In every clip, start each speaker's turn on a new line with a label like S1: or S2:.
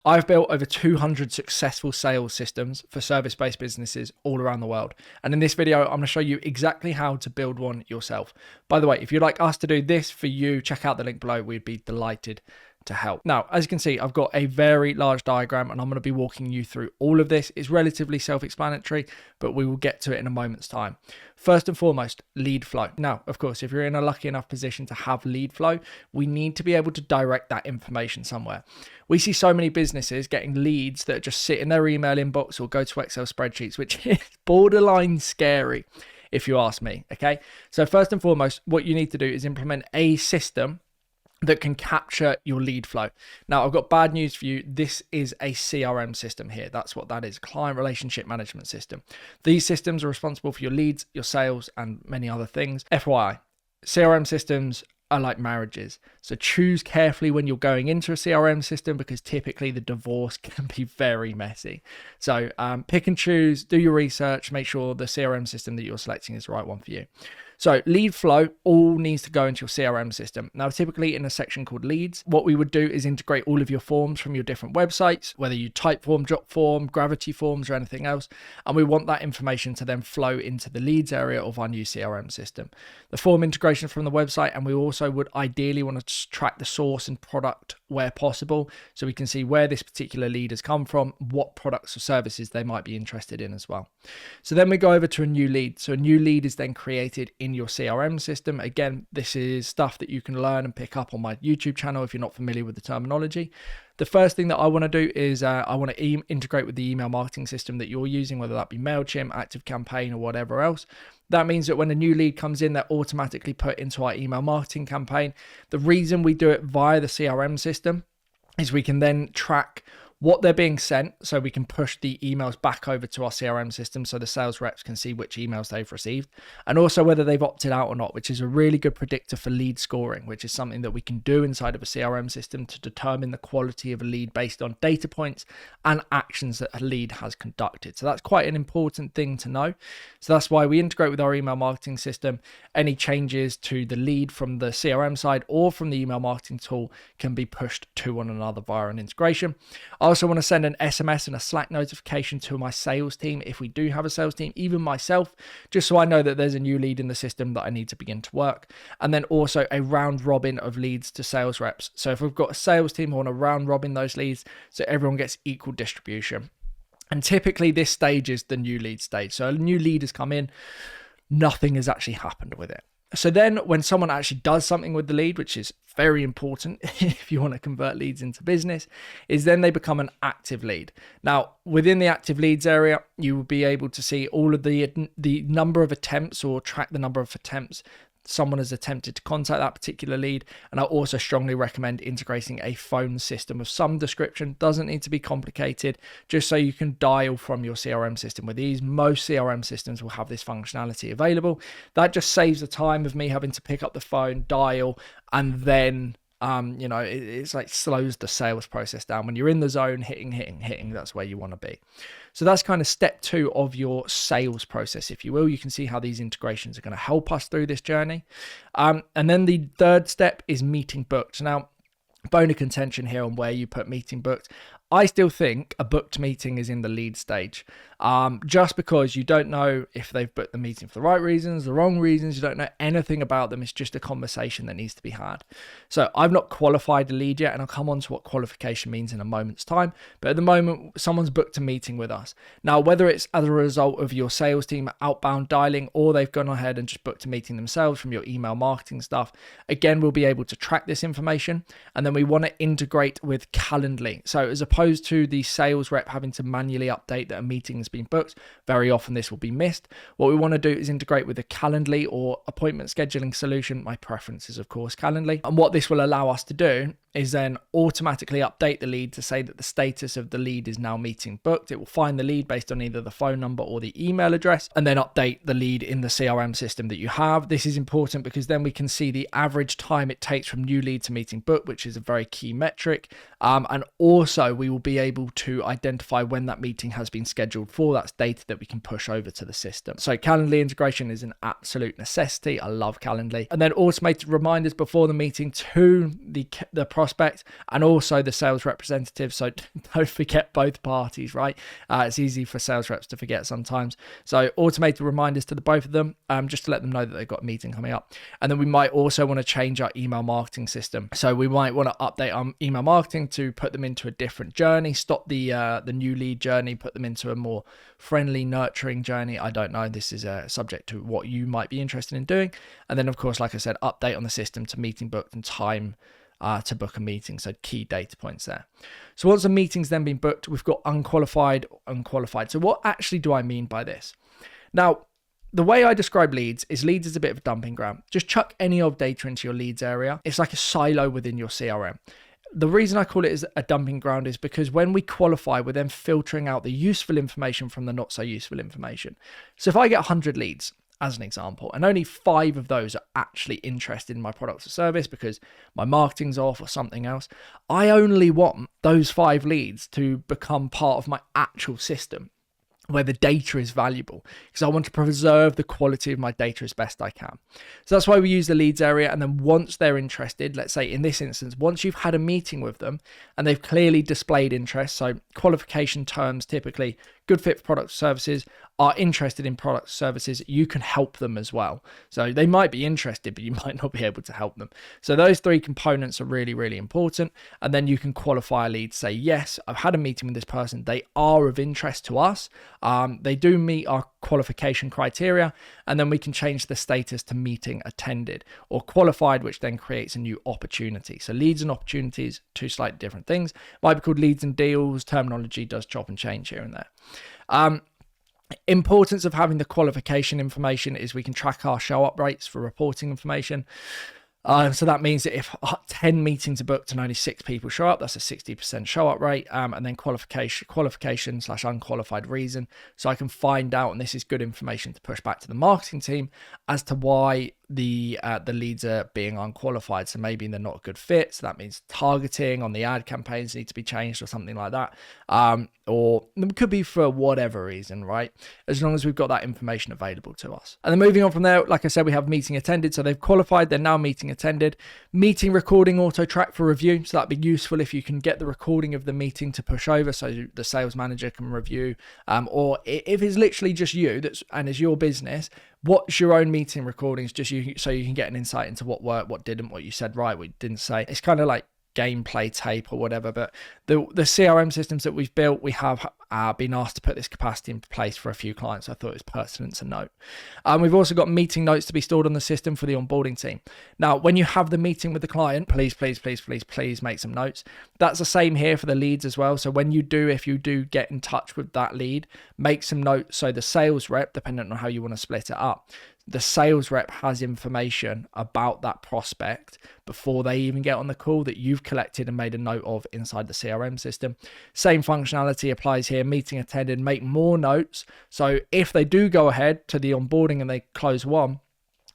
S1: I've built over 200 successful sales systems for service-based businesses all around the world. And in this video, I'm going to show you exactly how to build one yourself. By the way, if you'd like us to do this for you, check out the link below. We'd be delighted to help. Now, as you can see, I've got a very large diagram and I'm going to be walking you through all of this. It's relatively self-explanatory, but we will get to it in a moment's time. First and foremost, lead flow. Now, of course, if you're in a lucky enough position to have lead flow, we need to be able to direct that information somewhere. We see so many businesses getting leads that just sit in their email inbox or go to Excel spreadsheets, which is borderline scary, if you ask me, okay? So first and foremost, what you need to do is implement a system that can capture your lead flow. Now, I've got bad news for you. This is a CRM system here. That's what that is, client relationship management system. These systems are responsible for your leads, your sales, and many other things. FYI, CRM systems are like marriages. So choose carefully when you're going into a CRM system because typically the divorce can be very messy. So pick and choose, do your research, make sure the CRM system that you're selecting is the right one for you. So lead flow all needs to go into your CRM system. Now, typically in a section called leads, what we would do is integrate all of your forms from your different websites, whether you Typeform, Jotform, Gravity Forms, or anything else. And we want that information to then flow into the leads area of our new CRM system. The form integration from the website, and we also would ideally want to track the source and product where possible, so we can see where this particular lead has come from, what products or services they might be interested in as well. So then we go over to a new lead. So a new lead is then created in your CRM system. Again, this is stuff that you can learn and pick up on my YouTube channel if you're not familiar with the terminology. The first thing that I want to do is I want to integrate with the email marketing system that you're using, whether that be MailChimp, ActiveCampaign, or whatever else. That means that when a new lead comes in, they're automatically put into our email marketing campaign. The reason we do it via the CRM system is we can then track what they're being sent, so we can push the emails back over to our CRM system so the sales reps can see which emails they've received, and also whether they've opted out or not, which is a really good predictor for lead scoring, which is something that we can do inside of a CRM system to determine the quality of a lead based on data points and actions that a lead has conducted. So that's quite an important thing to know. So that's why we integrate with our email marketing system. Any changes to the lead from the CRM side or from the email marketing tool can be pushed to one another via an integration. I also want to send an SMS and a Slack notification to my sales team if we do have a sales team, even myself, just so I know that there's a new lead in the system that I need to begin to work. And then also a round robin of leads to sales reps. So if we've got a sales team, I want to round robin those leads so everyone gets equal distribution. And typically this stage is the new lead stage. So a new lead has come in, nothing has actually happened with it. So then when someone actually does something with the lead, which is very important if you want to convert leads into business, is then they become an active lead. Now, within the active leads area, you will be able to see all of the number of attempts or track the number of attempts someone has attempted to contact that particular lead. And I also strongly recommend integrating a phone system of some description. Doesn't need to be complicated, just so you can dial from your CRM system with ease. Most CRM systems will have this functionality available. That just saves the time of me having to pick up the phone, dial, and then it's like slows the sales process down. When you're in the zone, hitting, that's where you want to be. So that's kind of step 2 of your sales process, if you will. You can see how these integrations are going to help us through this journey. And then the third step is meeting booked. Now, bone of contention here on where you put meeting booked. I still think a booked meeting is in the lead stage, just because you don't know if they've booked the meeting for the right reasons, the wrong reasons. You don't know anything about them. It's just a conversation that needs to be had. So I've not qualified a lead yet, and I'll come on to what qualification means in a moment's time. But at the moment, someone's booked a meeting with us. Now, whether it's as a result of your sales team outbound dialing, or they've gone ahead and just booked a meeting themselves from your email marketing stuff, again, we'll be able to track this information. And then we want to integrate with Calendly. So as opposed to the sales rep having to manually update that a meeting has been booked, very often this will be missed. What we want to do is integrate with a Calendly or appointment scheduling solution. My preference is, of course, Calendly. And what this will allow us to do is then automatically update the lead to say that the status of the lead is now meeting booked. It will find the lead based on either the phone number or the email address, and then update the lead in the CRM system that you have. This is important because then we can see the average time it takes from new lead to meeting booked, which is a very key metric. And also we will be able to identify when that meeting has been scheduled for. That's data that we can push over to the system. So Calendly integration is an absolute necessity. I love Calendly. And then automated reminders before the meeting to the prospect and also the sales representative. So don't forget both parties, right? It's easy for sales reps to forget sometimes. So automated reminders to the both of them, just to let them know that they've got a meeting coming up. And then we might also want to change our email marketing system. So we might want to update our email marketing to put them into a different journey, stop the new lead journey, put them into a more friendly, nurturing journey. I don't know. This is subject to what you might be interested in doing. And then, of course, like I said, update on the system to meeting booked and time to book a meeting. So key data points there. So once the meeting's then been booked, we've got unqualified. So what actually do I mean by this? Now, the way I describe leads is a bit of a dumping ground. Just chuck any old data into your leads area. It's like a silo within your CRM. The reason I call it a dumping ground is because when we qualify, we're then filtering out the useful information from the not so useful information. So if I get 100 leads, as an example, and only 5 of those are actually interested in my product or service because my marketing's off or something else, I only want those 5 leads to become part of my actual system where the data is valuable, because I want to preserve the quality of my data as best I can. So that's why we use the leads area. And then once they're interested, let's say in this instance, once you've had a meeting with them and they've clearly displayed interest, so qualification terms, typically good fit for products or services, are interested in products or services, you can help them as well. So they might be interested, but you might not be able to help them. So those 3 components are really, really important. And then you can qualify a lead, say, yes, I've had a meeting with this person. They are of interest to us. They do meet our qualification criteria. And then we can change the status to meeting attended or qualified, which then creates a new opportunity. So leads and opportunities, 2 slightly different things. Might be called leads and deals. Terminology does chop and change here and there. Importance of having the qualification information is we can track our show up rates for reporting information. So that means that if 10 meetings are booked and only 6 people show up, that's a 60% show up rate. And then qualification / unqualified reason. So I can find out, and this is good information to push back to the marketing team as to why the leads are being unqualified. So maybe they're not a good fit. So that means targeting on the ad campaigns need to be changed or something like that. Or it could be for whatever reason, right? As long as we've got that information available to us. And then moving on from there, like I said, we have meeting attended. So they've qualified, they're now meeting attended. Meeting recording auto track for review. So that'd be useful if you can get the recording of the meeting to push over so the sales manager can review. Or if it's literally just you and it's your business, watch your own meeting recordings so you can get an insight into what worked, what didn't, what you said right, what you didn't say. It's kind of like gameplay tape or whatever, but the CRM systems that we've built, we have been asked to put this capacity in place for a few clients. I thought it was pertinent to note. We've also got meeting notes to be stored on the system for the onboarding team. Now, when you have the meeting with the client, please make some notes. That's the same here for the leads as well. So if you do get in touch with that lead, make some notes so the sales rep, depending on how you want to split it up, the sales rep has information about that prospect before they even get on the call that you've collected and made a note of inside the CRM system. Same functionality applies here. Meeting attended, make more notes. So if they do go ahead to the onboarding and they close one,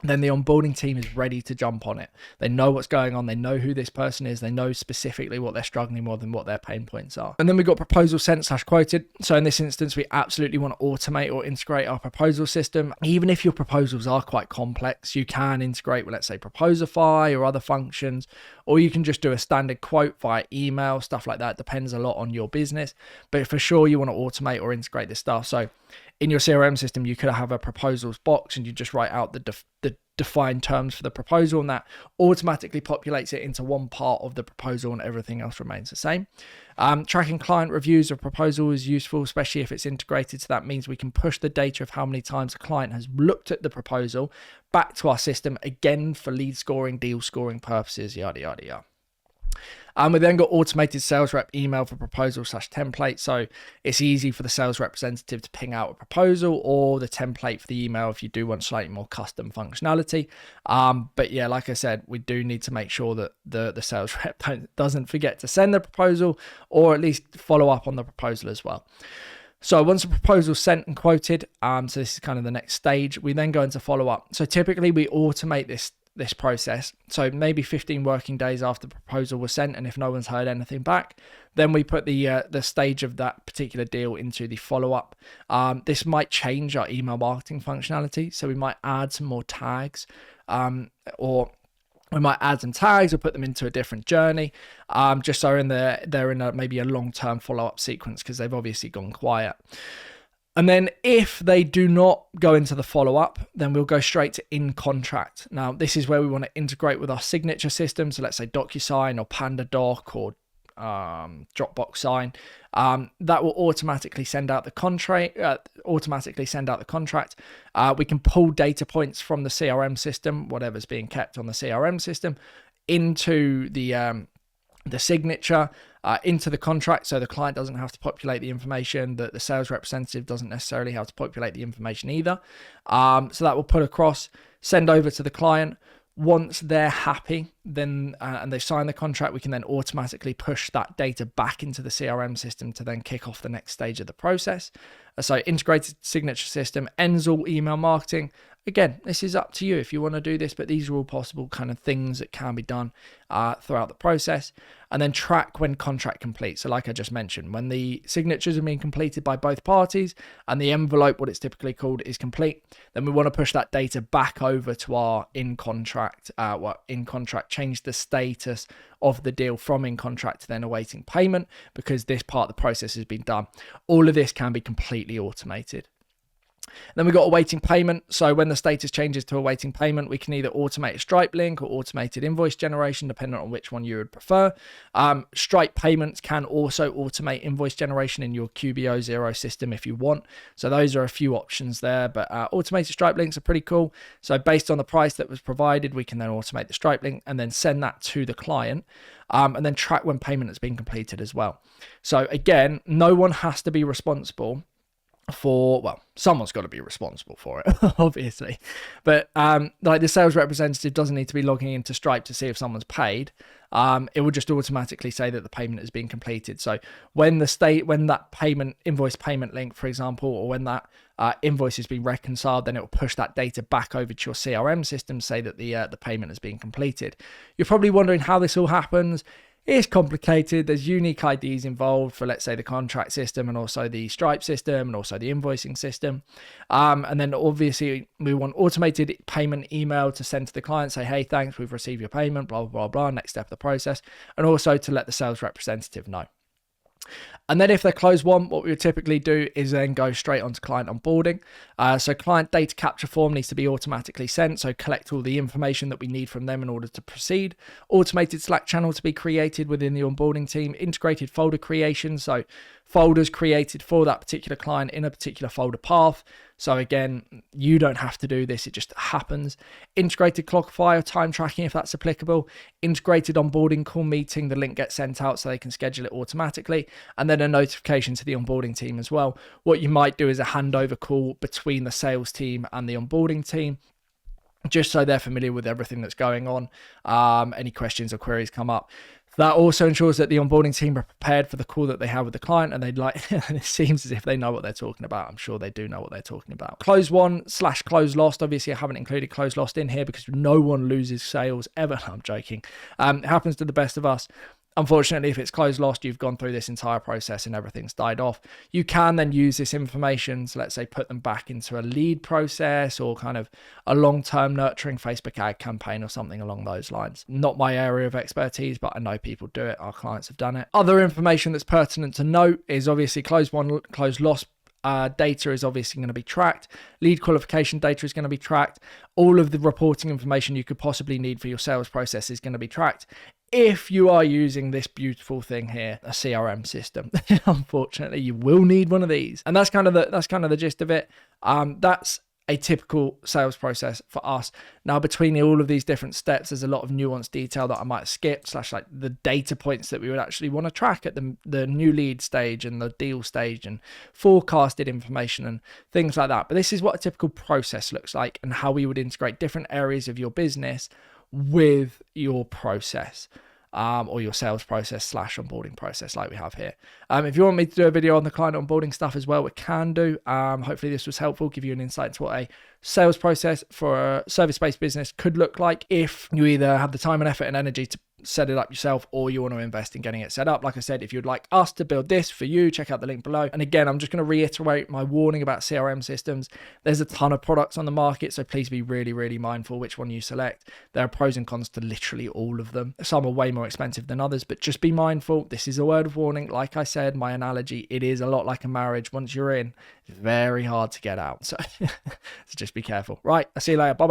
S1: then the onboarding team is ready to jump on it. They know what's going on. They know who this person is. They know specifically what they're struggling with and what their pain points are. And then we've got proposal sent / quoted. So in this instance, we absolutely want to automate or integrate our proposal system. Even if your proposals are quite complex, you can integrate with, let's say, Proposify or other functions, or you can just do a standard quote via email, stuff like that. Depends a lot on your business, but for sure you want to automate or integrate this stuff. So in your CRM system, you could have a proposals box and you just write out the defined terms for the proposal, and that automatically populates it into one part of the proposal and everything else remains the same. Tracking client reviews of proposal is useful, especially if it's integrated. So that means we can push the data of how many times a client has looked at the proposal back to our system, again for lead scoring, deal scoring purposes, yada, yada, yada. We then got automated sales rep email for proposal / template. So it's easy for the sales representative to ping out a proposal, or the template for the email if you do want slightly more custom functionality. But yeah, like I said, we do need to make sure that the sales rep doesn't forget to send the proposal, or at least follow up on the proposal as well. So once the proposal is sent and quoted, so this is kind of the next stage, we then go into follow up. So typically we automate this process. So maybe 15 working days after the proposal was sent, and if no one's heard anything back, then we put the stage of that particular deal into the follow-up. This might change our email marketing functionality. So we might add some more tags, or We might add some tags or put them into a different journey, just so they're in maybe a long-term follow-up sequence because they've obviously gone quiet. And then if they do not go into the follow-up, then we'll go straight to in contract. Now, this is where we want to integrate with our signature system. So let's say DocuSign or PandaDoc or Dropbox Sign. That will automatically send out the contract. We can pull data points from the CRM system, whatever's being kept on the CRM system, into the signature, into the contract, so the client doesn't have to populate the information, that the sales representative doesn't necessarily have to populate the information either. So that will put across, send over to the client. Once they're happy, then and they sign the contract, we can then automatically push that data back into the CRM system to then kick off the next stage of the process. So integrated signature system ends all email marketing. Again, this is up to you if you want to do this, but these are all possible kind of things that can be done throughout the process. And then track when contract complete. So like I just mentioned, when the signatures are being completed by both parties and the envelope, what it's typically called, is complete, then we want to push that data back over to our in contract, change the status of the deal from in contract to then awaiting payment, because this part of the process has been done. All of this can be completely automated. Then we've got awaiting payment. So when the status changes to awaiting payment, we can either automate a Stripe link or automated invoice generation, depending on which one you would prefer. Stripe payments can also automate invoice generation in your QBO0 system if you want. So those are a few options there, but automated Stripe links are pretty cool. So based on the price that was provided, we can then automate the Stripe link and then send that to the client. And then track when payment has been completed as well. So again, no one has to be responsible for, well, someone's got to be responsible for it, obviously, but like the sales representative doesn't need to be logging into Stripe to see if someone's paid. It will just automatically say that the payment has been completed. So when that invoice payment link, for example, or when that invoice has been reconciled, then it will push that data back over to your CRM system, say that the payment has been completed. You're probably wondering how this all happens. It's complicated. There's unique IDs involved for, let's say, the contract system and also the Stripe system and also the invoicing system. And then obviously we want automated payment email to send to the client, say, hey, thanks, we've received your payment, blah, blah, blah, next step of the process. And also to let the sales representative know. And then if they're closed won, what we would typically do is then go straight onto client onboarding. So client data capture form needs to be automatically sent. So collect all the information that we need from them in order to proceed. Automated Slack channel to be created within the onboarding team. Integrated folder creation. So folders created for that particular client in a particular folder path. So again, you don't have to do this, it just happens. Integrated Clockify or time tracking if that's applicable. Integrated onboarding call meeting, the link gets sent out so they can schedule it automatically. And then a notification to the onboarding team as well. What you might do is a handover call between the sales team and the onboarding team, just so they're familiar with everything that's going on. Any questions or queries come up. That also ensures that the onboarding team are prepared for the call that they have with the client, and and it seems as if they know what they're talking about. I'm sure they do know what they're talking about. Close won / close lost. Obviously, I haven't included close lost in here because no one loses sales ever. I'm joking. It happens to the best of us. Unfortunately, if it's closed lost, you've gone through this entire process and everything's died off. You can then use this information to, let's say, put them back into a lead process or kind of a long-term nurturing Facebook ad campaign or something along those lines. Not my area of expertise, but I know people do it. Our clients have done it. Other information that's pertinent to note is obviously closed won, closed lost. Data is obviously going to be tracked. Lead qualification data is going to be tracked. All of the reporting information you could possibly need for your sales process is going to be tracked. If you are using this beautiful thing here, a CRM system, unfortunately, you will need one of these. And that's kind of the gist of it. That's a typical sales process for us. Now, between all of these different steps, there's a lot of nuanced detail that I might skip, / like the data points that we would actually want to track at the new lead stage and the deal stage and forecasted information and things like that. But this is what a typical process looks like and how we would integrate different areas of your business with your process. Or your sales process / onboarding process like we have here. If you want me to do a video on the client onboarding stuff as well, we can do. Hopefully this was helpful, give you an insight into what a sales process for a service-based business could look like if you either have the time and effort and energy to set it up yourself or you want to invest in getting it set up. Like I said, if you'd like us to build this for you, check out the link below. And again, I'm just going to reiterate my warning about CRM systems. There's a ton of products on the market, so please be really, really mindful which one you select. There are pros and cons to literally all of them. Some are way more expensive than others, but just be mindful. This is a word of warning. Like I said, my analogy, it is a lot like a marriage. Once you're in, it's very hard to get out. So, so just be careful. Right, I'll see you later. Bye-bye.